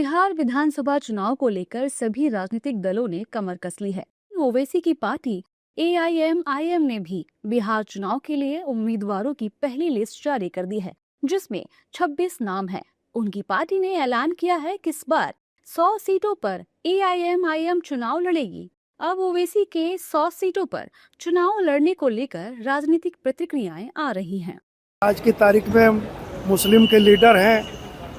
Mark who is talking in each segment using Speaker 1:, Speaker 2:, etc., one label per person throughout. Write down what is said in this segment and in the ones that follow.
Speaker 1: बिहार विधानसभा चुनाव को लेकर सभी राजनीतिक दलों ने कमर कस ली है। ओवैसी की पार्टी AIMIM ने भी बिहार चुनाव के लिए उम्मीदवारों की पहली लिस्ट जारी कर दी है, जिसमें 26 नाम हैं। उनकी पार्टी ने ऐलान किया है कि इस बार 100 सीटों पर AIMIM चुनाव लड़ेगी। अब ओवैसी के 100 सीटों पर चुनाव लड़ने को लेकर राजनीतिक प्रतिक्रियाएं आ रही हैं।
Speaker 2: आज की तारीख में मुस्लिम के लीडर हैं,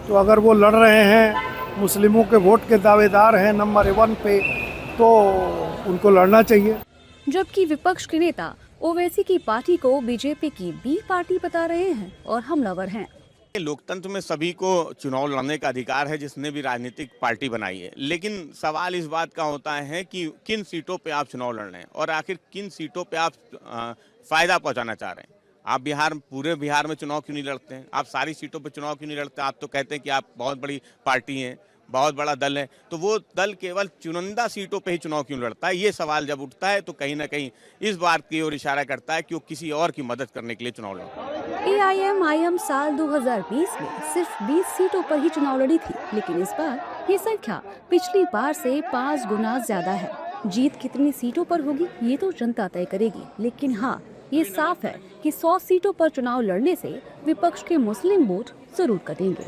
Speaker 2: तो अगर वो लड़ रहे हैं, मुस्लिमों के वोट के दावेदार हैं नंबर 1 पे, तो उनको लड़ना चाहिए।
Speaker 1: जबकि विपक्ष के नेता ओवैसी की पार्टी को बीजेपी की बी पार्टी बता रहे हैं और हमलावर हैं।
Speaker 3: लोकतंत्र में सभी को चुनाव लड़ने का अधिकार है, जिसने भी राजनीतिक पार्टी बनाई है, लेकिन सवाल इस बात का होता है कि किन सीटों पे आप चुनाव लड़ रहे हैं और आखिर किन सीटों पे आप फायदा पहुंचाना चाह रहे हैं। आप पूरे बिहार में चुनाव क्यों नहीं लड़ते हैं? आप सारी सीटों पे चुनाव क्यों नहीं लड़ते? आप तो कहते हैं कि आप बहुत बड़ी पार्टी हैं, बहुत बड़ा दल है, तो वो दल केवल चुनिंदा सीटों पे ही चुनाव क्यों लड़ता है? ये सवाल जब उठता है तो कहीं ना कहीं इस बात की ओर इशारा करता है कि वो किसी और की मदद करने के लिए चुनाव लड़ता है।
Speaker 1: AIMIM साल 2020 में सिर्फ 20 सीटों पर ही चुनाव लड़ी थी, लेकिन इस बार ये संख्या पिछली बार से 5 गुना ज्यादा है। जीत कितनी सीटों पर होगी ये तो जनता तय करेगी, लेकिन हाँ, ये साफ है कि 100 सीटों पर चुनाव लड़ने से विपक्ष के मुस्लिम वोट जरूर कटेंगे।